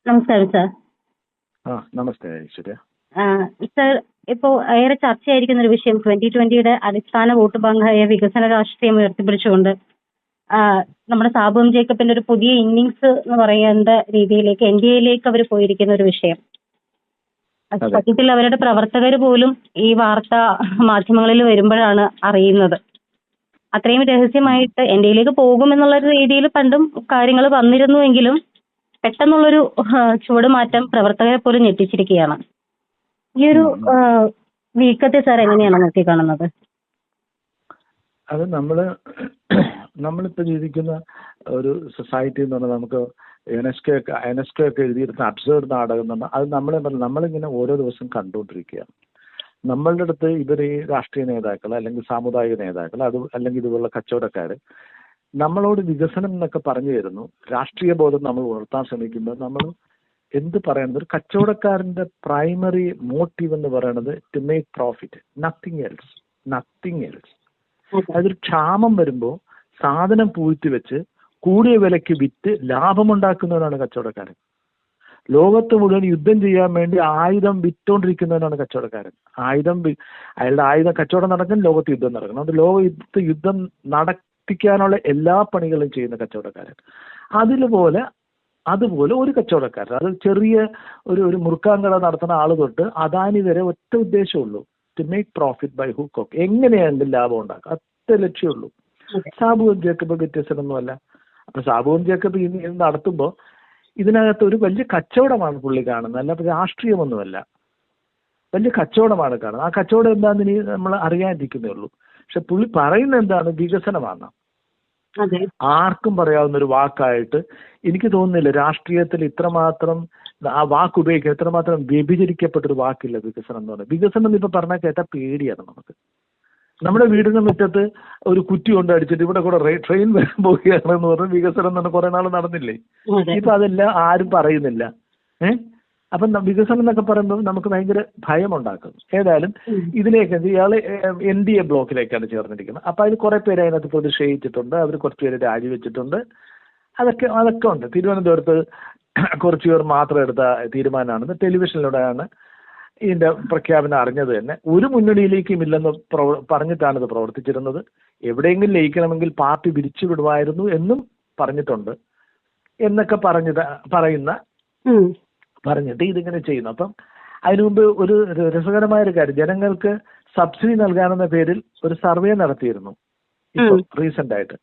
നമസ്കാരം സാർ. നമസ്തേ ഐശ്വര്യ. സാർ, ഇപ്പോൾ ഏറെ ചർച്ചയായിരിക്കുന്ന ഒരു വിഷയം 2020യുടെ അടിസ്ഥാന വോട്ട് ബാങ്കായ വികസന രാഷ്ട്രീയം ഉയർത്തിപ്പിടിച്ചുകൊണ്ട് നമ്മുടെ സാബു എം ജേക്കബിന്റെ ഒരു പുതിയ ഇന്നിങ്സ് എന്ന് പറയുന്ന രീതിയിലേക്ക് NDAയിലേക്ക് അവർ പോയിരിക്കുന്ന ഒരു വിഷയം. സത്യത്തിൽ അവരുടെ പ്രവർത്തകർ പോലും ഈ വാർത്താ മാധ്യമങ്ങളിൽ വരുമ്പോഴാണ് അറിയുന്നത്. അത്രയും രഹസ്യമായിട്ട് NDAയിലേക്ക് പോകുമെന്നുള്ള രീതിയിൽ പണ്ടും കാര്യങ്ങൾ വന്നിരുന്നുവെങ്കിലും പെട്ടെന്നുള്ളൊരു ചുവടുമാറ്റം പ്രവർത്തകരെ പോലും ഞെട്ടിച്ചിരിക്കുകയാണ്. ഈ ഒരു നീക്കത്തെ സാർ എങ്ങനെയാണ് നോക്കിക്കാണുന്നത്? അത് നമ്മളിപ്പോൾ ജീവിക്കുന്ന ഒരു സൊസൈറ്റി എന്ന് പറഞ്ഞാൽ നമുക്ക് യുനെസ്കോ ഒക്കെ എഴുതിയിരുന്ന അബ്സേർഡ് നാടകം എന്ന് പറഞ്ഞാൽ അത് നമ്മളിങ്ങനെ ഓരോ ദിവസം കണ്ടുകൊണ്ടിരിക്കുകയാണ്. നമ്മളുടെ അടുത്ത് ഇവർ ഈ രാഷ്ട്രീയ നേതാക്കൾ അല്ലെങ്കിൽ സാമുദായിക നേതാക്കൾ അല്ലെങ്കിൽ ഇതുപോലുള്ള കച്ചവടക്കാർ നമ്മളോട് വികസനം എന്നൊക്കെ പറഞ്ഞു തരുന്നു. രാഷ്ട്രീയ ബോധം നമ്മൾ ഉണർത്താൻ ശ്രമിക്കുമ്പോൾ നമ്മൾ എന്ത് പറയുന്നത്, ഒരു കച്ചവടക്കാരന്റെ പ്രൈമറി മോട്ടീവ് എന്ന് പറയുന്നത് to make profit, nothing else. അതൊരു ക്ഷാമം വരുമ്പോൾ സാധനം പൂഴ്ത്തി വെച്ച് കൂടിയ വിലയ്ക്ക് വിറ്റ് ലാഭമുണ്ടാക്കുന്നവനാണ് കച്ചവടക്കാരൻ. ലോകത്ത് മുഴുവൻ യുദ്ധം ചെയ്യാൻ വേണ്ടി ആയുധം വിറ്റോണ്ടിരിക്കുന്നവനാണ് കച്ചവടക്കാരൻ. അയാളുടെ ആയുധം കച്ചവടം നടക്കണം, ലോകത്ത് യുദ്ധം നടക്കണം. അത് ലോകത്ത് യുദ്ധം നടത്തിക്കാനുള്ള എല്ലാ പണികളും ചെയ്യുന്ന കച്ചവടക്കാരൻ. അതുപോലെ ഒരു കച്ചവടക്കാരൻ, അത് ചെറിയ ഒരു മുറുക്കാൻകട നടത്തുന്ന ആൾ തൊട്ട് അദാനി വരെ ഒറ്റ ഉദ്ദേശമുള്ളൂ, to make profit by hook off. എങ്ങനെയാണെങ്കിലും ലാഭം ഉണ്ടാക്കുക, ഒറ്റ ലക്ഷ്യമുള്ളൂ. സാബു എം ജേക്കബ് വ്യത്യസ്തമൊന്നുമല്ല. അപ്പൊ സാബു എം ജേക്കബ് ഇത് നടത്തുമ്പോൾ ഇതിനകത്ത് ഒരു വലിയ കച്ചവടമാണ് പുള്ളി കാണുന്നത്, അല്ല രാഷ്ട്രീയമൊന്നുമല്ല. വലിയ കച്ചവടമാണ് കാണുന്നത്. ആ കച്ചവടം എന്താണെന്ന് ഇനി നമ്മൾ അറിയാതിരിക്കുന്നേ ഉള്ളൂ. പക്ഷെ പുള്ളി പറയുന്നത് എന്താണ്? വികസനമാണ്. ആർക്കും പറയാവുന്ന ഒരു വാക്കായിട്ട് എനിക്ക് തോന്നുന്നില്ല രാഷ്ട്രീയത്തിൽ ഇത്രമാത്രം ആ വാക്ക് ഉപയോഗിക്കുക, ഇത്രമാത്രം വ്യഭിചരിക്കപ്പെട്ടൊരു വാക്കില്ല വികസനം എന്ന് പറയുന്നത്. വികസനം ഇപ്പൊ പറഞ്ഞാൽ കേട്ടാൽ പേടിയാണ് നമുക്ക്. നമ്മുടെ വീടിന്റെ മുറ്റത്ത് ഒരു കുറ്റി കൊണ്ട് അടിച്ചിട്ട് ഇവിടെ കൂടെ ട്രെയിൻ വരാൻ പോവുകയാണെന്ന് പറഞ്ഞ് വികസനം എന്ന് പറഞ്ഞ കുറെ നാൾ നടന്നില്ലേ? ഇപ്പൊ അതെല്ലാം ആരും പറയുന്നില്ല. അപ്പം വികസനം എന്നൊക്കെ പറയുമ്പോൾ നമുക്ക് ഭയങ്കര ഭയമുണ്ടാക്കും. ഏതായാലും ഇതിലേക്ക് ഇയാള് NDA ബ്ലോക്കിലേക്കാണ് ചേർന്നിരിക്കുന്നത്. അപ്പൊ അതിൽ കുറെ പേര് അതിനകത്ത് പ്രതിഷേധിച്ചിട്ടുണ്ട്, അവർ കുറച്ച് പേര് രാജിവെച്ചിട്ടുണ്ട്. അതൊക്കെ ഉണ്ട്. തിരുവനന്തപുരത്ത് കുറച്ചു പേർ മാത്രം എടുത്ത തീരുമാനമാണെന്ന് ടെലിവിഷനിലൂടെയാണ് ഇതിന്റെ പ്രഖ്യാപനം അറിഞ്ഞത് തന്നെ. ഒരു മുന്നണിയിലേക്കും ഇല്ലെന്ന് പറഞ്ഞിട്ടാണ് ഇത് പ്രവർത്തിച്ചിരുന്നത്. എവിടെയെങ്കിലും ലയിക്കണമെങ്കിൽ പാർട്ടി പിരിച്ചുവിടുമായിരുന്നു എന്നും പറഞ്ഞിട്ടുണ്ട് എന്നൊക്കെ പറഞ്ഞിട്ട് ഇതിങ്ങനെ ചെയ്യുന്നു. അപ്പം അതിനു മുമ്പ് ഒരു രസകരമായൊരു കാര്യം, ജനങ്ങൾക്ക് സബ്സിഡി നൽകാനെന്ന പേരിൽ ഒരു സർവേ നടത്തിയിരുന്നു ഇപ്പൊ റീസെന്റ് ആയിട്ട്.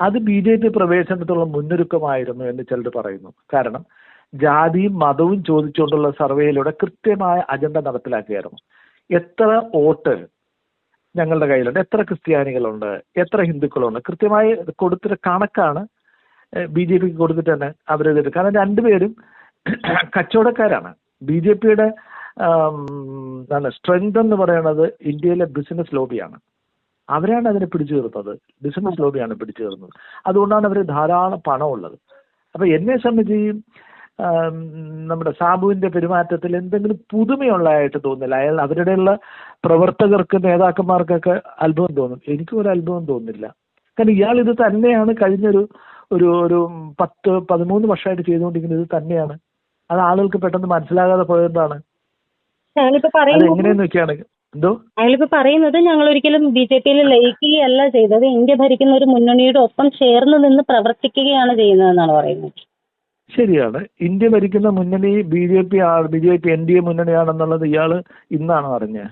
അത് BJP പ്രവേശനത്തിലുള്ള മുന്നൊരുക്കമായിരുന്നു എന്ന് ചിലർ പറയുന്നു. കാരണം ജാതിയും മതവും ചോദിച്ചുകൊണ്ടുള്ള സർവേയിലൂടെ കൃത്യമായ അജണ്ട നടപ്പിലാക്കിയായിരുന്നു. എത്ര വോട്ട് ഞങ്ങളുടെ കയ്യിലുണ്ട്, എത്ര ക്രിസ്ത്യാനികളുണ്ട്, എത്ര ഹിന്ദുക്കളുണ്ട്, കൃത്യമായി കൊടുത്തിട്ട് കണക്കാണ് BJPക്ക് കൊടുത്തിട്ട് തന്നെ അവരെതിരെ. കാരണം രണ്ടുപേരും കച്ചവടക്കാരാണ്. BJPയുടെ സ്ട്രെങ്ത് എന്ന് പറയുന്നത് ഇന്ത്യയിലെ ബിസിനസ് ലോബിയാണ്. അവരാണ് അതിനെ പിടിച്ചു തീർത്തത്. ബിസിനസ് ലോബിയാണ് പിടിച്ചു തീർന്നത്. അതുകൊണ്ടാണ് അവർ ധാരാളം പണമുള്ളത്. അപ്പൊ എന്നെ സംബന്ധിച്ച് ഈ നമ്മുടെ സാബുവിന്റെ പെരുമാറ്റത്തിൽ എന്തെങ്കിലും പുതുമയുള്ളതായിട്ട് തോന്നില്ല. അയാൾ അവരുടെയുള്ള പ്രവർത്തകർക്ക് നേതാക്കന്മാർക്കൊക്കെ അത്ഭുതം തോന്നും. എനിക്കും ഒരു അത്ഭുതം തോന്നുന്നില്ല. കാരണം ഇയാൾ ഇത് തന്നെയാണ് കഴിഞ്ഞൊരു 10-13 വർഷമായിട്ട് ചെയ്തുകൊണ്ടിരിക്കുന്നത്. ഇത് തന്നെയാണ്. അത് ആളുകൾക്ക് പെട്ടെന്ന് മനസ്സിലാകാതെ പോയതാണ്. എങ്ങനെയെന്ന് വെക്കുകയാണെങ്കിൽ അയാളിപ്പോ പറയുന്നത് ഞങ്ങൾ ഒരിക്കലും BJPയിൽ ലയിക്കുകയല്ല ചെയ്തത്, ഇന്ത്യ ഭരിക്കുന്ന ഒരു മുന്നണിയുടെ ഒപ്പം ചേർന്ന് നിന്ന് പ്രവർത്തിക്കുകയാണ് ചെയ്യുന്നതെന്നാണ് പറയുന്നത്. ശരിയാണ്. ഇന്ത്യ ഭരിക്കുന്ന മുന്നണി BJP NDA മുന്നണിയാണെന്നുള്ളത് ഇയാള് ഇന്നാണ് അറിഞ്ഞത്.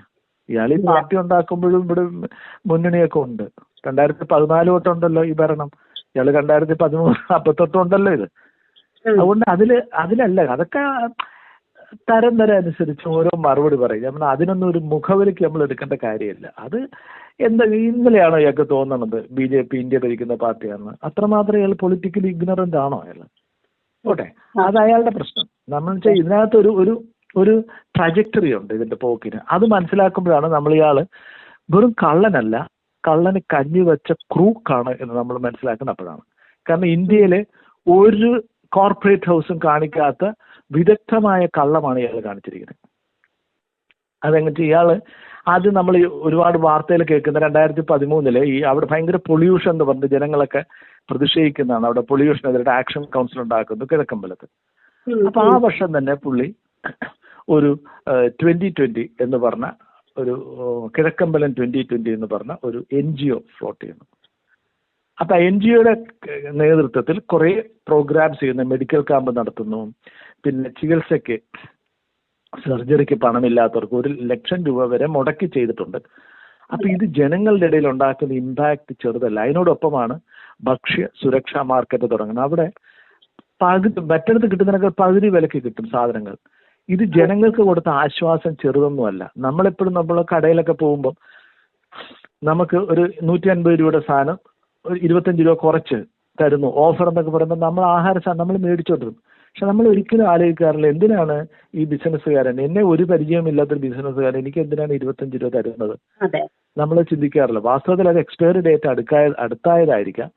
ഇയാൾ ഈ പാർട്ടി ഉണ്ടാക്കുമ്പോഴും ഇവിടെ മുന്നണിയൊക്കെ ഉണ്ട്. 2014 തൊട്ടുണ്ടല്ലോ ഈ ഭരണം. ഇയാള് 2013 ഉണ്ടല്ലോ ഇത്. അതുകൊണ്ട് അതിലല്ല, അതൊക്കെ തരം അനുസരിച്ച് ഓരോ മറുപടി പറയും. നമ്മൾ അതിനൊന്നും ഒരു മുഖവിലേക്ക് നമ്മൾ എടുക്കേണ്ട കാര്യമില്ല. അത് ഇന്നലെയാണോ ഇയാൾക്ക് തോന്നണത് BJP ഇന്ത്യ ഭരിക്കുന്ന പാർട്ടിയാണെന്ന്? അത്രമാത്രം ഇയാൾ പൊളിറ്റിക്കലി ഇഗ്നറന്റ് ആണോ അയാൾ? ഓട്ടെ, അത് അയാളുടെ പ്രശ്നം. നമ്മൾ വെച്ചാൽ ഇതിനകത്ത് ഒരു ട്രജക്ടറി ഉണ്ട് ഇതിന്റെ പോക്കിന്. അത് മനസ്സിലാക്കുമ്പോഴാണ് നമ്മൾ ഇയാള് വെറും കള്ളനല്ല, കള്ളന് കഞ്ഞി വെച്ച ക്രൂക്കാണ് എന്ന് നമ്മൾ മനസ്സിലാക്കുന്ന അപ്പോഴാണ്. കാരണം ഇന്ത്യയിലെ ഒരു കോർപ്പറേറ്റ് ഹൗസും കാണിക്കാത്ത വിദഗ്ധമായ കള്ളമാണ് ഇയാൾ കാണിച്ചിരിക്കുന്നത്. അതെങ്ങനെ ഇയാള് ആദ്യം നമ്മൾ ഒരുപാട് വാർത്തയിൽ കേൾക്കുന്ന 2013 ഈ അവിടെ ഭയങ്കര പൊല്യൂഷൻ എന്ന് പറഞ്ഞ് ജനങ്ങളൊക്കെ പ്രതിഷേധിക്കുന്നതാണ്. അവിടെ പൊല്യൂഷനെതിരെ ആക്ഷൻ കൗൺസിൽ ഉണ്ടാക്കുന്നു കിഴക്കമ്പലത്ത്. അപ്പൊ ആ വർഷം തന്നെ പുള്ളി ഒരു 2020 എന്ന് പറഞ്ഞ ഒരു കിഴക്കമ്പലം 2020 എന്ന് പറഞ്ഞ ഒരു NGO ഫ്ലോട്ട് ചെയ്യുന്നു. അപ്പൊ NGOയുടെ നേതൃത്വത്തിൽ കുറെ പ്രോഗ്രാംസ് ചെയ്യുന്ന, മെഡിക്കൽ ക്യാമ്പ് നടത്തുന്നു, പിന്നെ ചികിത്സയ്ക്ക് സർജറിക്ക് പണമില്ലാത്തവർക്ക് 1 ലക്ഷം രൂപ വരെ മുടക്കി ചെയ്തിട്ടുണ്ട്. അപ്പൊ ഇത് ജനങ്ങളുടെ ഇടയിൽ ഉണ്ടാക്കുന്ന ഇമ്പാക്ട് ചെറുതല്ല. അതിനോടൊപ്പമാണ് ഭക്ഷ്യ സുരക്ഷാ മാർക്കറ്റ് തുടങ്ങുന്നത്. അവിടെ മറ്റിടത്ത് കിട്ടുന്നതിനൊക്കെ പകുതി വിലക്ക് കിട്ടും സാധനങ്ങൾ. ഇത് ജനങ്ങൾക്ക് കൊടുത്ത ആശ്വാസം ചെറുതൊന്നുമല്ല. നമ്മളെപ്പോഴും നമ്മൾ കടയിലൊക്കെ പോകുമ്പോൾ നമുക്ക് ഒരു 150 രൂപയുടെ സാധനം ഒരു 25 രൂപ കുറച്ച് തരുന്നു, ഓഫർ എന്നൊക്കെ പറയുമ്പോൾ നമ്മൾ ആഹാര സാധനം നമ്മൾ മേടിച്ചോണ്ടിരുന്നു. പക്ഷെ നമ്മൾ ഒരിക്കലും ആലോചിക്കാറില്ല, എന്തിനാണ് ഈ ബിസിനസ്സുകാരൻ, എന്നെ ഒരു പരിചയമില്ലാത്തൊരു ബിസിനസ്സുകാരൻ എനിക്ക് എന്തിനാണ് 25 രൂപ തരുന്നത്? നമ്മൾ ചിന്തിക്കാറില്ല. വാസ്തവത്തിൽ അത് എക്സ്പയറി ഡേറ്റ് അടുത്തായതായിരിക്കാം,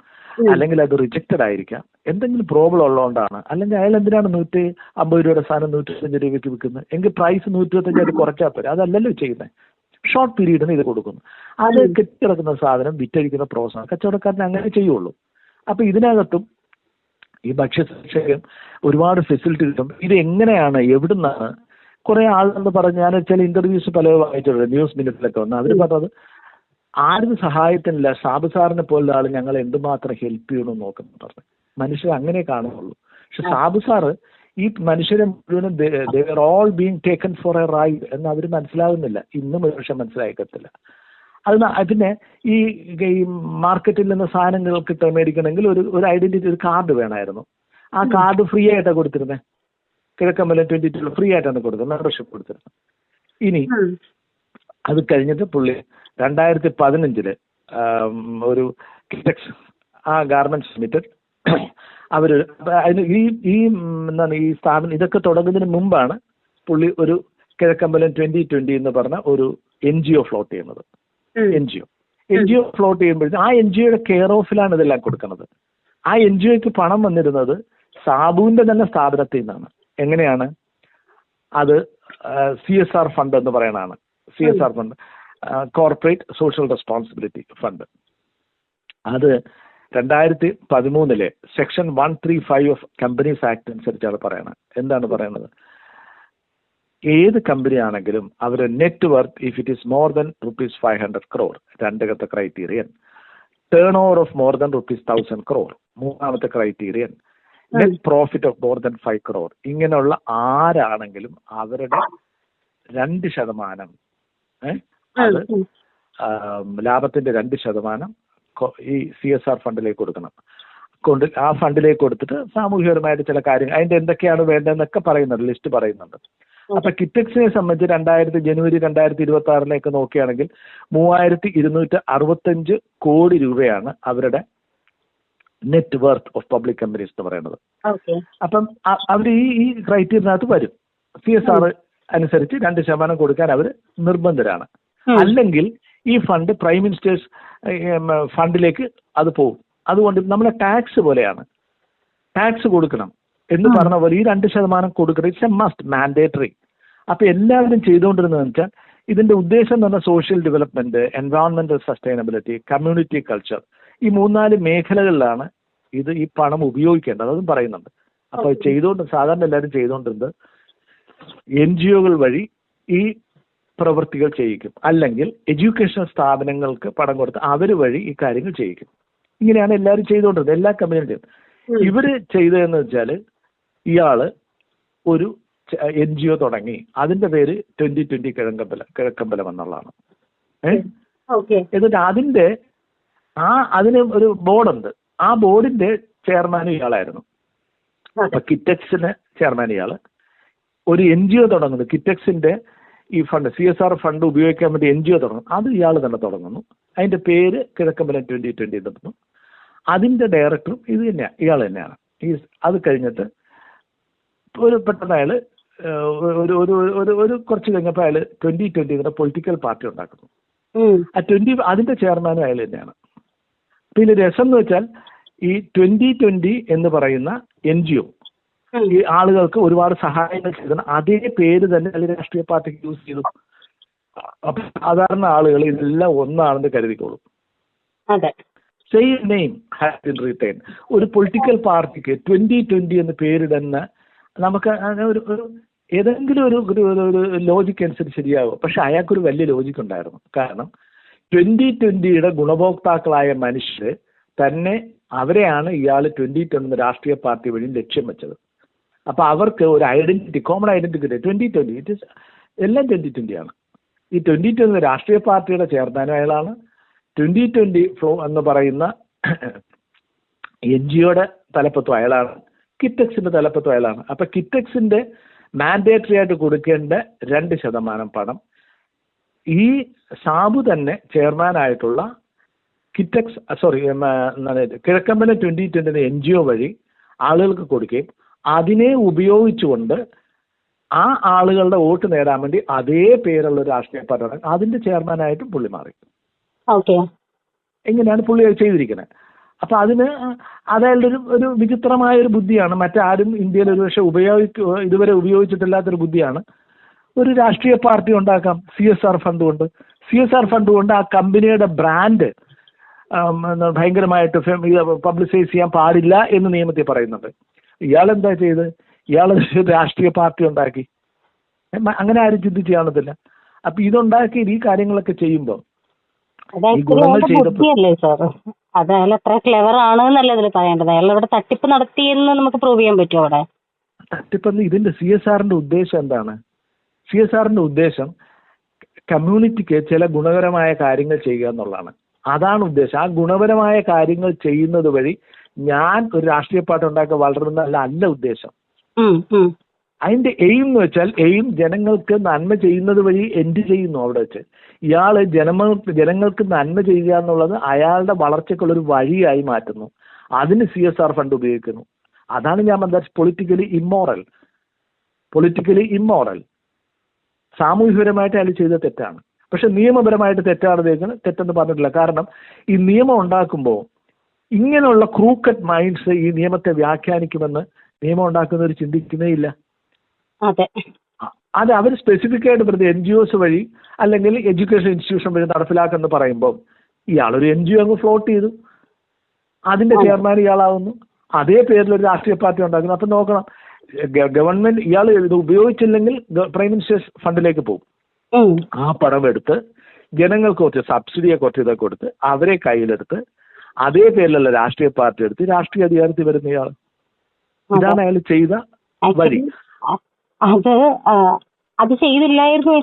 അല്ലെങ്കിൽ അത് റിജക്റ്റഡ് ആയിരിക്കാം, എന്തെങ്കിലും പ്രോബ്ലം ഉള്ളതുകൊണ്ടാണ്. അല്ലെങ്കിൽ അയാൾ എന്തിനാണ് 150 രൂപയുടെ സാധനം 125 രൂപയ്ക്ക് വിൽക്കുന്നത്? എങ്കിൽ പ്രൈസ് 125 കുറച്ചാൽ പോരെ. അതല്ലല്ലോ ചെയ്യുന്നത്. ഷോർട്ട് പീരീഡിന് ഇത് കൊടുക്കുന്നു. അത് കെട്ടിക്കിടക്കുന്ന സാധനം വിറ്റഴിക്കുന്ന പ്രോസസ്സാണ്. കച്ചവടക്കാരൻ അങ്ങനെ ചെയ്യുള്ളൂ. അപ്പൊ ഇതിനകത്തും ഈ ഭക്ഷ്യസുരക്ഷയും ഒരുപാട് ഫെസിലിറ്റി കിട്ടും. ഇത് എങ്ങനെയാണ്, എവിടുന്നാണ്? കുറെ ആളെന്ന് പറഞ്ഞ് ഞാൻ ചില ഇന്റർവ്യൂസ് പലരും വായിച്ചിട്ടുണ്ട്, ന്യൂസ് മിനിറ്റിലൊക്കെ വന്ന് അവർ പറഞ്ഞത് ആരും സഹായത്തിനില്ല, സാബു സാറിനെ പോലുള്ള ആൾ ഞങ്ങൾ എന്തുമാത്രം ഹെൽപ്പ് ചെയ്യണമെന്ന് നോക്കുന്നു പറഞ്ഞു. മനുഷ്യർ അങ്ങനെ കാണുന്നുള്ളൂ. പക്ഷെ സാബു സാറ് ഈ മനുഷ്യരെ മുഴുവനും all being taken four A ride എന്ന് അവർ മനസ്സിലാകുന്നില്ല. ഇന്നും ഒരു പക്ഷെ മനസ്സിലാക്കത്തില്ല. പിന്നെ ഈ മാർക്കറ്റിൽ നിന്ന് സാധനങ്ങൾ മേടിക്കണമെങ്കിൽ ഒരു ഐഡന്റിറ്റി, ഒരു കാർഡ് വേണമായിരുന്നു. ആ കാർഡ് ഫ്രീ ആയിട്ടാണ് കൊടുത്തിരുന്നത്. കിഴക്കമ്പലം 22 ഫ്രീ ആയിട്ടാണ് കൊടുത്തത്, മെമ്പർഷിപ്പ് കൊടുത്തിരുന്നത്. ഇനി അത് കഴിഞ്ഞിട്ട് പുള്ളി 2015 ഒരു കിറ്റക്സ് ആ ഗാർമെന്റ്സ് ലിമിറ്റഡ് അവര് അതിന് എന്താണ് ഈ സ്ഥാപനം ഇതൊക്കെ തുടങ്ങുന്നതിന് മുമ്പാണ് പുള്ളി ഒരു കിഴക്കമ്പലം 2020 എന്ന് പറഞ്ഞ ഒരു NGO ഫ്ലോട്ട് ചെയ്യുന്നത്. NGO ഫ്ലോട്ട് ചെയ്യുമ്പോഴത്തേക്കും ആ NGOയുടെ കെയർ ഓഫിലാണ് ഇതെല്ലാം കൊടുക്കുന്നത്. ആ NGOയ്ക്ക് പണം വന്നിരുന്നത് സാബുവിന്റെ തന്നെ സ്ഥാപനത്തിൽ നിന്നാണ്. എങ്ങനെയാണ് അത്? CSR ഫണ്ട് എന്ന് പറയുന്നതാണ്. CSR fund, corporate social responsibility fund. അത് 2013 സെക്ഷൻ 135 ഓഫ് കമ്പനീസ് ആക്ട് അനുസരിച്ചാണ് പറയുന്നത്. എന്താണ് പറയുന്നത്? ഏത് കമ്പനി ആണെങ്കിലും അവർ net worth if it is more than ₹500 crore, രണ്ടാമത്തെ criterion. Turnover of more than ₹1000 crore, മൂന്നാമത്തെ criterion. Net profit of more than 5 crore. ഇങ്ങനെയുള്ള ആരാണെങ്കിലും അവരുടെ 2% അത് ലാഭത്തിന്റെ 2% ഈ CSR ഫണ്ടിലേക്ക് കൊടുക്കണം. ആ ഫണ്ടിലേക്ക് കൊടുത്തിട്ട് സാമൂഹികപരമായിട്ട് ചില കാര്യങ്ങൾ അതിന്റെ എന്തൊക്കെയാണ് വേണ്ടതെന്നൊക്കെ പറയുന്നുണ്ട്, ലിസ്റ്റ് പറയുന്നുണ്ട്. അപ്പൊ കിറ്റക്സിനെ സംബന്ധിച്ച് ജനുവരി 2026 നോക്കുകയാണെങ്കിൽ 3265 കോടി രൂപയാണ് അവരുടെ net worth of public companies എന്ന് പറയുന്നത്. അപ്പം അവർ ഈ ക്രൈറ്റീരിയനകത്ത് വരും. CSR അനുസരിച്ച് 2% കൊടുക്കാൻ അവർ നിർബന്ധരാണ്. അല്ലെങ്കിൽ ഈ ഫണ്ട് പ്രൈം മിനിസ്റ്റേഴ്സ് ഫണ്ടിലേക്ക് അത് പോകും. അതുകൊണ്ട് നമ്മളെ ടാക്സ് പോലെയാണ്, ടാക്സ് കൊടുക്കണം എന്ന് പറഞ്ഞ പോലെ ഈ 2% കൊടുക്കണം. It's a must, mandatory. അപ്പൊ എല്ലാവരും ചെയ്തുകൊണ്ടിരുന്നതെന്ന് വെച്ചാൽ ഇതിന്റെ ഉദ്ദേശം എന്ന് പറഞ്ഞാൽ സോഷ്യൽ ഡെവലപ്മെന്റ്, എൻവയോൺമെന്റൽ സസ്റ്റൈനബിലിറ്റി, കമ്മ്യൂണിറ്റി കൾച്ചർ, ഈ 3-4 മേഖലകളിലാണ് ഈ പണം ഉപയോഗിക്കേണ്ടത്. അതും പറയുന്നുണ്ട്. അപ്പൊ സാധാരണ എല്ലാവരും ചെയ്തുകൊണ്ടിരുന്നത് NGOകൾ വഴി ഈ പ്രവൃത്തികൾ ചെയ്യിക്കും, അല്ലെങ്കിൽ എഡ്യൂക്കേഷണൽ സ്ഥാപനങ്ങൾക്ക് പണം കൊടുത്ത് അവർ വഴി ഈ കാര്യങ്ങൾ ചെയ്യിക്കും. ഇങ്ങനെയാണ് എല്ലാവരും ചെയ്തുകൊണ്ടിരുന്നത്, എല്ലാ കമ്മ്യൂണിറ്റിയും. ഇവര് ചെയ്തതെന്ന് വെച്ചാൽ ഇയാള് ഒരു NGO തുടങ്ങി. അതിന്റെ പേര് 2020 കിഴക്കമ്പലം എന്നുള്ളതാണ്. എന്നിട്ട് അതിന് ഒരു ബോർഡുണ്ട്. ആ ബോർഡിന്റെ ചെയർമാൻ ഇയാളായിരുന്നു. അപ്പൊ കിറ്റക്സിന് ചെയർമാൻ ഇയാള്. ഒരു NGO തുടങ്ങുന്നു, കിറ്റക്സിന്റെ ഈ ഫണ്ട് CSR ഫണ്ട് ഉപയോഗിക്കാൻ വേണ്ടി NGO തുടങ്ങും. അത് ഇയാൾ തന്നെ തുടങ്ങുന്നു. അതിന്റെ പേര് കിഴക്കമ്പലം 2020 എന്നു. അതിന്റെ ഡയറക്ടറും ഇയാൾ തന്നെയാണ്. അത് കഴിഞ്ഞിട്ട് പെട്ടെന്ന് അയാള് ഒരു കുറച്ച് കഴിഞ്ഞപ്പോൾ അയാൾ 2020 പൊളിറ്റിക്കൽ പാർട്ടി ഉണ്ടാക്കുന്നു. അതിന്റെ ചെയർമാനും അയാൾ തന്നെയാണ്. പിന്നെ രസം എന്ന് വെച്ചാൽ ഈ 2020 എന്ന് പറയുന്ന NGO ഈ ആളുകൾക്ക് ഒരുപാട് സഹായങ്ങൾ ചെയ്തു. അതേ പേര് തന്നെ അല്ലെങ്കിൽ രാഷ്ട്രീയ പാർട്ടിക്ക് യൂസ് ചെയ്തു. അപ്പൊ സാധാരണ ആളുകൾ ഇതെല്ലാം ഒന്നാണെന്ന് കരുതിക്കോളും. Same name has been return. ഒരു പൊളിറ്റിക്കൽ പാർട്ടിക്ക് 2020 എന്ന് പേരിടുന്ന നമുക്ക് ഒരു ഏതെങ്കിലും ഒരു ലോജിക്ക് അനുസരിച്ച് ശരിയാകും. പക്ഷെ അയാൾക്കൊരു വലിയ ലോജിക്ക് ഉണ്ടായിരുന്നു. കാരണം 2020 ഗുണഭോക്താക്കളായ മനുഷ്യർ തന്നെ അവരെയാണ് ഇയാൾ 2020 രാഷ്ട്രീയ പാർട്ടി വഴി ലക്ഷ്യം വെച്ചത്. അപ്പൊ അവർക്ക് ഒരു identity, common identity 2020 it is എല്ലാം 2020 ആണ്. ഈ 2020 രാഷ്ട്രീയ പാർട്ടിയുടെ ചെയർമാനും അയാളാണ്. 2020 ഫ്ലോ എന്ന് പറയുന്ന NGOയുടെ തലപ്പത്തും അയാളാണ്. കിറ്റക്സിന്റെ തലപ്പത്തും അയാളാണ്. അപ്പൊ കിറ്റക്സിന്റെ മാൻഡേറ്ററി ആയിട്ട് കൊടുക്കേണ്ട 2% പണം ഈ സാബു തന്നെ ചെയർമാനായിട്ടുള്ള കിറ്റക്സ് കിഴക്കമ്പലം 2020 NGO വഴി ആളുകൾക്ക് കൊടുക്കുകയും അതിനെ ഉപയോഗിച്ചുകൊണ്ട് ആ ആളുകളുടെ വോട്ട് നേടാൻ വേണ്ടി അതേ പേരുള്ള ഒരു രാഷ്ട്രീയ പാർട്ടി അതിന്റെ ചെയർമാനായിട്ടും പുള്ളി മാറി. എങ്ങനെയാണ് പുള്ളി ചെയ്തിരിക്കുന്നത്? അപ്പൊ അതിന് അതായത് ഒരു വിചിത്രമായ ഒരു ബുദ്ധിയാണ്. മറ്റാരും ഇന്ത്യയിൽ ഒരുപക്ഷെ ഇതുവരെ ഉപയോഗിച്ചിട്ടില്ലാത്തൊരു ബുദ്ധിയാണ്. ഒരു രാഷ്ട്രീയ പാർട്ടി ഉണ്ടാക്കാം CSR ഫണ്ട് കൊണ്ട്. CSR ഫണ്ട് കൊണ്ട് ആ കമ്പനിയുടെ ബ്രാൻഡ് ഭയങ്കരമായിട്ട് പബ്ലിസൈസ് ചെയ്യാൻ പാടില്ല എന്ന് നിയമത്തിൽ പറയുന്നുണ്ട്. ഇയാൾ എന്താ ചെയ്ത്? ഇയാൾ രാഷ്ട്രീയ പാർട്ടി ഉണ്ടാക്കി. അങ്ങനെ ആരും ചിന്തിച്ച് കാണത്തില്ല. അപ്പൊ ഇതുണ്ടാക്കി ഈ കാര്യങ്ങളൊക്കെ ചെയ്യുമ്പോൾ അത് അയാൾ എത്ര ക്ലെവർ ആണ് എന്നല്ല ഇതിൽ പറയേണ്ടത്. അയാൾ ഇവിടെ തട്ടിപ്പ് നടത്തിയെന്ന് നമുക്ക് പ്രൂവ് ചെയ്യാൻ പറ്റുമോ? അവിടെ തട്ടിപ്പെന്ന് ഇതിന്റെ CSRന്റെ ഉദ്ദേശം എന്താണ്? CSRന്റെ ഉദ്ദേശം കമ്മ്യൂണിറ്റിക്ക് ചില ഗുണകരമായ കാര്യങ്ങൾ ചെയ്യുക എന്നുള്ളതാണ്. അതാണ് ഉദ്ദേശം. ആ ഗുണപരമായ കാര്യങ്ങൾ ചെയ്യുന്നത് വഴി ഞാൻ ഒരു രാഷ്ട്രീയ പാർട്ടി ഉണ്ടാക്കുക വളരുന്നതല്ല അല്ല ഉദ്ദേശം. അതിന്റെ എയിം എന്ന് വെച്ചാൽ ജനങ്ങൾക്ക് നന്മ ചെയ്യുന്നത് വഴി എൻഡ് ചെയ്യുന്നു. അവിടെ വെച്ച് ഇയാള് ജനങ്ങൾക്ക് നന്മ ചെയ്യുക എന്നുള്ളത് അയാളുടെ വളർച്ചയ്ക്കുള്ളൊരു വഴിയായി മാറ്റുന്നു. അതിന് CSR ഫണ്ട് ഉപയോഗിക്കുന്നു. അതാണ് ഞാൻ പറഞ്ഞത് പൊളിറ്റിക്കലി ഇമ്മോറൽ. സാമൂഹികപരമായിട്ട് അയാൾ ചെയ്ത തെറ്റാണ്. പക്ഷെ നിയമപരമായിട്ട് തെറ്റെന്ന് പറഞ്ഞിട്ടില്ല. കാരണം ഈ നിയമം ഉണ്ടാക്കുമ്പോൾ ഇങ്ങനെയുള്ള ക്രൂക്കറ്റ് മൈൻഡ്സ് ഈ നിയമത്തെ വ്യാഖ്യാനിക്കുമെന്ന് നിയമം ഉണ്ടാക്കുന്നവർ ചിന്തിക്കുന്നേ ഇല്ല. അത് അവർ സ്പെസിഫിക് ആയിട്ട് പറഞ്ഞത് NGOs വഴി അല്ലെങ്കിൽ എഡ്യൂക്കേഷൻ ഇൻസ്റ്റിറ്റ്യൂഷൻ വഴി നടപ്പിലാക്കെന്ന് പറയുമ്പോൾ ഇയാളൊരു NGO അങ്ങ് ഫ്ലോട്ട് ചെയ്തു, അതിന്റെ ചെയർമാൻ ഇയാളാവുന്നു, അതേ പേരിൽ ഒരു രാഷ്ട്രീയ പാർട്ടി ഉണ്ടാക്കുന്നു. അപ്പൊ നോക്കണം, ഗവൺമെന്റ് ഇയാൾ ഇത് ഉപയോഗിച്ചില്ലെങ്കിൽ പ്രൈം മിനിസ്റ്റേഴ്സ് ഫണ്ടിലേക്ക് പോകും. ആ പണം എടുത്ത് ജനങ്ങൾക്ക് കുറച്ച് സബ്സിഡിയെ കുറച്ച് ഇതൊക്കെ കൊടുത്ത് അവരെ കയ്യിലെടുത്ത് അതേ പേരിലുള്ള രാഷ്ട്രീയ പാർട്ടി എടുത്ത് രാഷ്ട്രീയ അധികാരത്തിൽ വരുന്ന ഇയാൾ. ഇതാണ് അയാൾ ചെയ്ത വഴി. അത് ചെയ്തില്ലായിരുന്നു.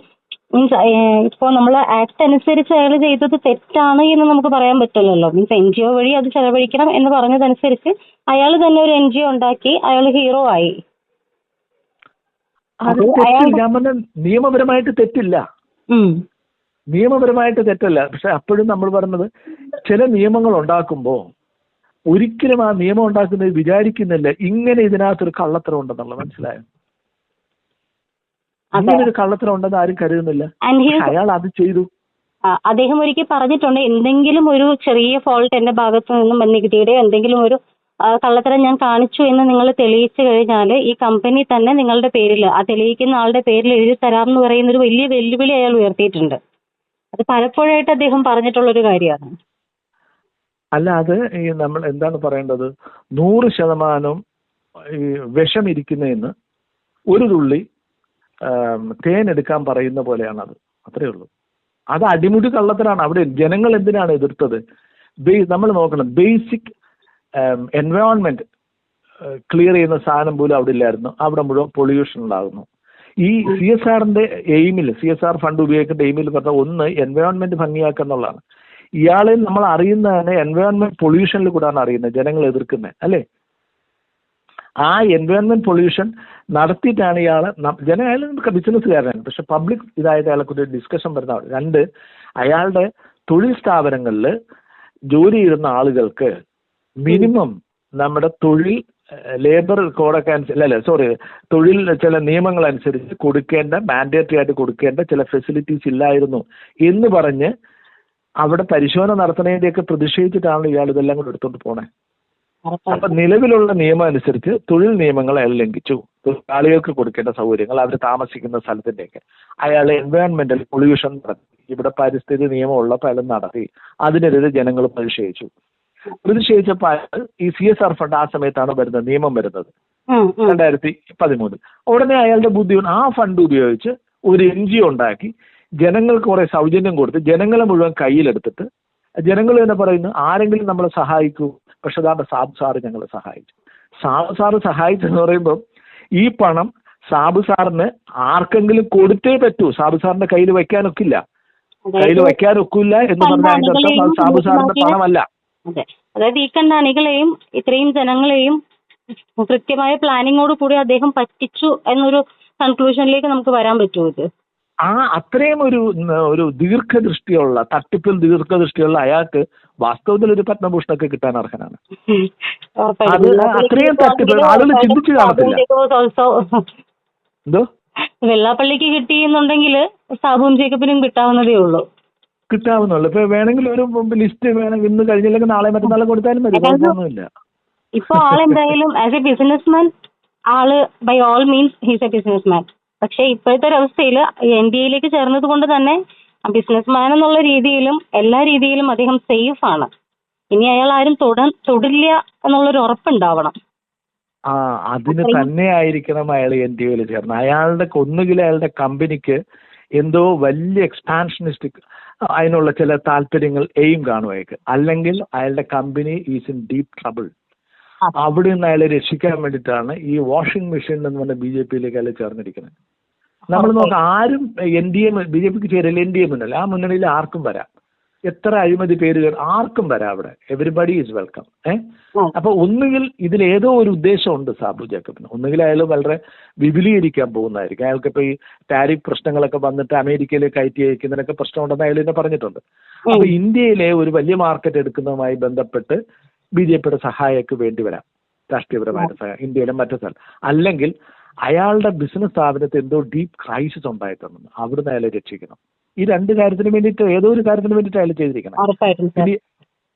മീൻസ് ഇപ്പോ നമ്മൾ ആക്ട് അനുസരിച്ച് അയാൾ ചെയ്തത് തെറ്റാണ് എന്ന് നമുക്ക് പറയാൻ പറ്റില്ലല്ലോ. മീൻസ് NGO വഴി അത് ചെലവഴിക്കണം എന്ന് പറഞ്ഞതനുസരിച്ച് അയാൾ തന്നെ ഒരു NGO ഉണ്ടാക്കി, അയാൾ ഹീറോ ആയി. ഞാൻ പറഞ്ഞ നിയമപരമായിട്ട് തെറ്റില്ല, നിയമപരമായിട്ട് തെറ്റല്ല. പക്ഷെ അപ്പോഴും നമ്മൾ പറഞ്ഞത് ചില നിയമങ്ങൾ ഉണ്ടാക്കുമ്പോൾ ഒരിക്കലും ആ നിയമം ഉണ്ടാക്കുന്നത് വിചാരിക്കുന്നില്ല ഇങ്ങനെ ഇതിനകത്തൊരു കള്ളത്തരം ഉണ്ടെന്നുള്ളത്. മനസ്സിലായോ? അങ്ങനെ ഒരു കള്ളത്തരം ഉണ്ടെന്ന് ആരും കരുതുന്നില്ല. അയാൾ അത് ചെയ്തു. അദ്ദേഹം ഒരിക്കൽ പറഞ്ഞിട്ടുണ്ട്, എന്തെങ്കിലും ഒരു ചെറിയ ഫോൾട്ട് എന്റെ ഭാഗത്തു നിന്നും നികുതിയുടെയോ എന്തെങ്കിലും ഒരു കള്ളത്തരം ഞാൻ കാണിച്ചു എന്ന് നിങ്ങൾ തെളിയിച്ചു കഴിഞ്ഞാൽ ഈ കമ്പനി തന്നെ നിങ്ങളുടെ പേരിൽ, ആ തെളിയിക്കുന്ന ആളുടെ പേരിൽ എഴുതി തരാം എന്ന് പറയുന്ന ഒരു വലിയ വെല്ലുവിളി അയാൾ ഉയർത്തിയിട്ടുണ്ട്. അത് പലപ്പോഴായിട്ട് അദ്ദേഹം പറഞ്ഞിട്ടുള്ളൊരു കാര്യമാണ്. അല്ല, അത് ഈ നമ്മൾ എന്താണ് പറയേണ്ടത്, 100% ഈ വിഷം ഇരിക്കുന്നതിന് ഒരു തുള്ളി തേൻ എടുക്കാൻ പറയുന്ന പോലെയാണത്. അത്രേ ഉള്ളൂ. അത് അടിമുടി കള്ളത്തരാണ്. അവിടെ ജനങ്ങൾ എന്തിനാണ് എതിർത്തത്? നമ്മൾ നോക്കണം, ബേസിക് എൻവയോൺമെന്റ് ക്ലിയർ ചെയ്യുന്ന സാധനം പോലും അവിടെ ഇല്ലായിരുന്നു. അവിടെ മുഴുവൻ പൊള്യൂഷൻ ഉണ്ടാകുന്നു. ഈ CSRന്റെ എയിമിൽ, CSR ഫണ്ട് ഉപയോഗിക്കേണ്ട എയിമിൽ പറഞ്ഞാൽ ഒന്ന് എൻവയോൺമെന്റ് ഭംഗിയാക്കുക എന്നുള്ളതാണ്. ഇയാളെ നമ്മൾ അറിയുന്നത് തന്നെ എൻവയോൺമെന്റ് പൊള്യൂഷനിൽ കൂടാണ് അറിയുന്നത്, ജനങ്ങൾ എതിർക്കുന്നത് അല്ലേ? ആ എൻവയോൺമെന്റ് പൊള്യൂഷൻ നടത്തിയിട്ടാണ് ഇയാള് അയാൾ ബിസിനസ്സുകാരനാണ്. പക്ഷെ പബ്ലിക് ഇതായിട്ട് അയാളെ കുറിച്ച് ഡിസ്കഷൻ വരുന്ന 2, അയാളുടെ തൊഴിൽ സ്ഥാപനങ്ങളിൽ ജോലി ചെയ്യുന്ന ആളുകൾക്ക് മിനിമം നമ്മുടെ തൊഴിൽ ലേബർ കോഡൊക്കെ തൊഴിൽ ചില നിയമങ്ങൾ അനുസരിച്ച് കൊടുക്കേണ്ട, മാൻഡേറ്ററി ആയിട്ട് കൊടുക്കേണ്ട ചില ഫെസിലിറ്റീസ് ഇല്ലായിരുന്നു എന്ന് പറഞ്ഞ് അവിടെ പരിശോധന നടത്തുന്നതിന്റെയൊക്കെ പ്രതിഷേധിച്ചിട്ടാണ് ഇയാൾ ഇതെല്ലാം കൂടെ എടുത്തോണ്ട് പോണേ. അപ്പൊ നിലവിലുള്ള നിയമം അനുസരിച്ച് തൊഴിൽ നിയമങ്ങൾ അയാൾ ലംഘിച്ചു. തൊഴിലാളികൾക്ക് കൊടുക്കേണ്ട സൗകര്യങ്ങൾ, അവർ താമസിക്കുന്ന സ്ഥലത്തിന്റെയൊക്കെ അയാൾ എൻവയോൺമെന്റൽ പൊള്യൂഷൻ നടത്തി. ഇവിടെ പരിസ്ഥിതി നിയമം ഉള്ളപ്പോൾ അയാൾ നടത്തി. അതിനെതിരെ ജനങ്ങൾ പ്രതിഷേധിച്ചപ്പോൾ അയാൾ ഈ CSR ഫണ്ട് ആ സമയത്താണ് വരുന്നത്, നിയമം വരുന്നത്. 2013. ഉടനെ അയാളുടെ ബുദ്ധി ആ ഫണ്ട് ഉപയോഗിച്ച് ഒരു NGO ഉണ്ടാക്കി ജനങ്ങൾക്ക് കുറെ സൗജന്യം കൊടുത്ത് ജനങ്ങളെ മുഴുവൻ കയ്യിലെടുത്തിട്ട് ജനങ്ങൾ തന്നെ പറയുന്നു ആരെങ്കിലും നമ്മളെ സഹായിക്കൂ. പക്ഷെ അതാണ്ട് സാബ് സാറ് ഞങ്ങളെ സഹായിച്ചു. സാബ് സാറ് സഹായിച്ചെന്ന് പറയുമ്പോൾ ഈ പണം സാബ് സാറിന് ആർക്കെങ്കിലും കൊടുത്തേ പറ്റൂ. സാബ് സാറിന്റെ കയ്യിൽ വെക്കാനൊക്കില്ല. എന്ന് പറഞ്ഞാൽ അതിന്റെ അർത്ഥം അത് സാബു സാറിന്റെ പണമല്ല. അതെ, അതായത് ഈ കണ്ട അണികളെയും ഇത്രയും ജനങ്ങളെയും കൃത്യമായ പ്ലാനിങ്ങോട് കൂടി അദ്ദേഹം പറ്റിച്ചു എന്നൊരു കൺക്ലൂഷനിലേക്ക് നമുക്ക് വരാൻ പറ്റുമോ ഇത്? അത്രയും ഒരു ദീർഘദൃഷ്ടിയുള്ള തട്ടിപ്പിൽ ദീർഘദൃഷ്ടിയുള്ള അയാൾക്ക് വാസ്തവത്തിൽ ഒരു പത്മഭൂഷണൊക്കെ കിട്ടാൻ അർഹനാണ്. അത് അത്രയും തട്ടിപ്പ് ആളുകൾ ചിന്തിച്ചു കാണത്തില്ല. എന്തോ വെള്ളാപ്പള്ളിക്ക് കിട്ടിയെന്നുണ്ടെങ്കിൽ സാബുവും ജേക്കബിനും കിട്ടാവുന്നതേ കിട്ടാവുന്നുള്ളൂ. ഇപ്പൊ വേണമെങ്കിൽ ഒരു ലിസ്റ്റ് വേണമെങ്കിൽ ഇന്ന് കഴിഞ്ഞില്ലെങ്കിൽ നാളെ മറ്റന്നാളെ കൊടുത്താലും മതി, കുഴപ്പമൊന്നുമില്ല. ഇപ്പൊ ആളെന്തായാലും ആസ് എ ബിസിനസ്മാൻ ആള് by all means he's a businessman. പക്ഷെ ഇപ്പോഴത്തെ ഒരു അവസ്ഥയിൽ NDAയിലേക്ക് ചേർന്നത് കൊണ്ട് തന്നെ ബിസിനസ്മാൻ എന്നുള്ള രീതിയിലും എല്ലാ രീതിയിലും അദ്ദേഹം സേഫ് ആണ്. ഇനി അയാൾ ആരും തൊടില്ല എന്നുള്ളൊരു ഉറപ്പുണ്ടാവണം. അതിന് തന്നെ ആയിരിക്കണം അയാൾ NDAയിൽ ചേർന്ന്. അയാളുടെ ഒന്നുകിൽ അയാളുടെ കമ്പനിക്ക് എന്തോ വലിയ എക്സ്പാൻഷനിസ്റ്റിക് അതിനുള്ള ചില താല്പര്യങ്ങൾ എയിം കാണുമായിരിക്കും, അല്ലെങ്കിൽ അയാളുടെ company is in deep trouble. അവിടെ നിന്ന് അയാളെ രക്ഷിക്കാൻ വേണ്ടിയിട്ടാണ് ഈ വാഷിംഗ് മെഷീൻ എന്ന് പറഞ്ഞ BJPയിലേക്ക് അയാൾ ചേർന്നിരിക്കുന്നത്. നമ്മൾ നോക്കാം, ആരും NDA BJPക്ക് ചേരില്ല, NDA മുന്നണി, ആ മുന്നണിയിൽ ആർക്കും വരാം. എത്ര അഴിമതി പേരുകൾ ആർക്കും വരാം അവിടെ. Everybody is welcome. അപ്പൊ ഒന്നുകിൽ ഇതിലേതോ ഒരു ഉദ്ദേശമുണ്ട് സാബു ജേക്കബിന്. ഒന്നുകിൽ അയാൾ വളരെ വിപുലീകരിക്കാൻ പോകുന്നതായിരിക്കും. അയാൾക്ക് ഇപ്പൊ ഈ ടാരിഫ് പ്രശ്നങ്ങളൊക്കെ വന്നിട്ട് അമേരിക്കയിലേക്ക് കയറ്റി അയക്കുന്നതിനൊക്കെ പ്രശ്നമുണ്ടെന്ന് അയാൾ തന്നെ പറഞ്ഞിട്ടുണ്ട്. അപ്പൊ ഇന്ത്യയിലെ ഒരു വലിയ മാർക്കറ്റ് എടുക്കുന്നതുമായി ബന്ധപ്പെട്ട് BJPയുടെ സഹായമൊക്കെ വേണ്ടി വരാം, രാഷ്ട്രീയപരമായിട്ട് സഹായം ഇന്ത്യയിലെ മറ്റു സ്ഥലം. അല്ലെങ്കിൽ അയാളുടെ ബിസിനസ് സ്ഥാപനത്തിൽ എന്തോ ഡീപ്പ് ക്രൈസിസ് ഉണ്ടായിട്ടുണ്ടെന്ന്, അവിടുന്ന് അയാളെ രക്ഷിക്കണം. ഈ രണ്ട് കാര്യത്തിന് വേണ്ടിയിട്ട് ഏതോ ഒരു കാര്യത്തിന് വേണ്ടിയിട്ട് അയാൾ ചെയ്തിരിക്കണം. ഇനി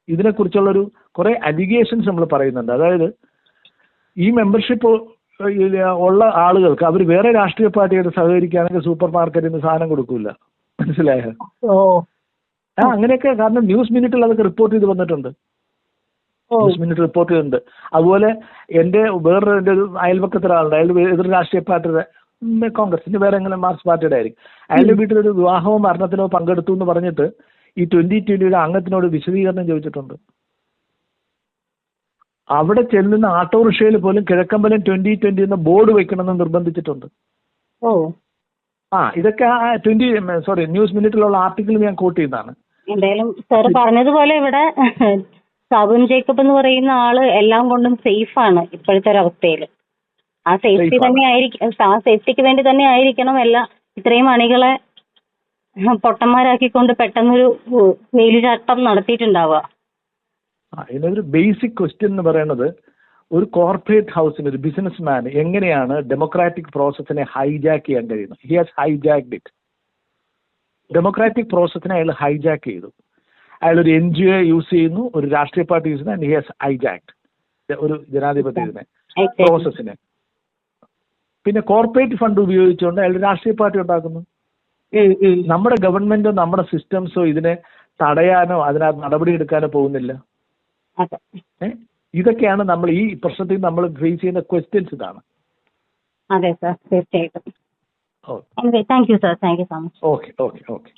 ഇതിനെക്കുറിച്ചുള്ളൊരു കുറെ അലിഗേഷൻസ് നമ്മൾ പറയുന്നുണ്ട്. അതായത് ഈ മെമ്പർഷിപ്പ് ഉള്ള ആളുകൾക്ക് അവർ വേറെ രാഷ്ട്രീയ പാർട്ടിയായിട്ട് സഹകരിക്കുകയാണെങ്കിൽ സൂപ്പർ മാർക്കറ്റിൽ നിന്ന് സാധനം കൊടുക്കൂല. മനസ്സിലായോ? അങ്ങനെയൊക്കെ. കാരണം ന്യൂസ് മിനിറ്റിൽ അതൊക്കെ റിപ്പോർട്ട് ചെയ്ത് വന്നിട്ടുണ്ട്. ന്യൂസ് മിനിറ്റ് റിപ്പോർട്ട് ചെയ്തിട്ടുണ്ട്. അതുപോലെ എൻ്റെ ഒരു അയൽപക്കത്തൊരാളുണ്ട്, അയാൾ എതിർ രാഷ്ട്രീയ പാർട്ടിയുടെ കോൺഗ്രസിന്റെ വേറെ എങ്ങനെ മാർക്സ് പാർട്ടിയുടെ ആയിരിക്കും. അയാളുടെ വീട്ടിലൊരു വിവാഹമോ മരണത്തിനോ പങ്കെടുത്തു എന്ന് പറഞ്ഞിട്ട് ഈ 2020 അംഗത്തിനോട് വിശദീകരണം ചോദിച്ചിട്ടുണ്ട്. അവിടെ ചെല്ലുന്ന ഓട്ടോറിക്ഷയിൽ പോലും കിഴക്കമ്പലം 2020 എന്ന ബോർഡ് വെക്കണമെന്ന് നിർബന്ധിച്ചിട്ടുണ്ട്. ഇതൊക്കെ ന്യൂസ് മിനിറ്റിലുള്ള ആർട്ടിക്കിൾ ഞാൻ കോട്ട് ചെയ്യുന്നതാണ്. എന്തായാലും സാർ പറഞ്ഞതുപോലെ ഇവിടെ സാബുൻ ജേക്കബ് എന്ന് പറയുന്ന ആള് എല്ലാം കൊണ്ടും സേഫ് ആണ് ഇപ്പോഴത്തെ ഒരു അവസ്ഥയിൽ. ആ സേഫ്റ്റി തന്നെ ആയിരിക്കും, ആ സേഫ്റ്റിക്ക് വേണ്ടി തന്നെ ആയിരിക്കണം എല്ലാം ഇത്രയും അണികളെ പൊട്ടന്മാരാക്കിക്കൊണ്ട് പെട്ടെന്നൊരു വേലിചാട്ടം നടത്തിയിട്ടുണ്ടാവുക. ഇതിനൊരു ബേസിക് ക്വസ്റ്റ്യൻ എന്ന് പറയുന്നത്, ഒരു കോർപ്പറേറ്റ് ഹൗസിന് ഒരു ബിസിനസ് മാൻ എങ്ങനെയാണ് ഡെമോക്രാറ്റിക് പ്രോസസ്സിനെ ഹൈജാക്ക് ചെയ്യാൻ കഴിയുന്നത്? He has hijacked it. Democratic പ്രോസസ്സിനെ അയാൾ ഹൈജാക്ക് ചെയ്തു. അയാൾ ഒരു NGO യൂസ് ചെയ്യുന്നു, ഒരു രാഷ്ട്രീയ പാർട്ടി യൂസ് ചെയ്യുന്നു, ആൻഡ് ഹി ഹാസ് ഹൈജാക്ഡ് ഒരു ജനാധിപത്യത്തിനെ പ്രോസസ്സിനെ. പിന്നെ കോർപ്പറേറ്റ് ഫണ്ട് ഉപയോഗിച്ചുകൊണ്ട് അയാൾ രാഷ്ട്രീയ പാർട്ടി ഉണ്ടാക്കുന്നു. നമ്മുടെ ഗവൺമെന്റോ നമ്മുടെ സിസ്റ്റംസോ ഇതിനെ തടയാനോ അതിനകത്ത് നടപടി എടുക്കാനോ പോകുന്നില്ല. ഇതൊക്കെയാണ് നമ്മൾ ഈ പ്രശ്നത്തിൽ നമ്മൾ ഫേസ് ചെയ്യുന്ന ക്വസ്റ്റ്യൻസ്. ഇതാണ്. അതെ സാർ, തീർച്ചയായിട്ടും. Thank you sir, thank you so much. Okay.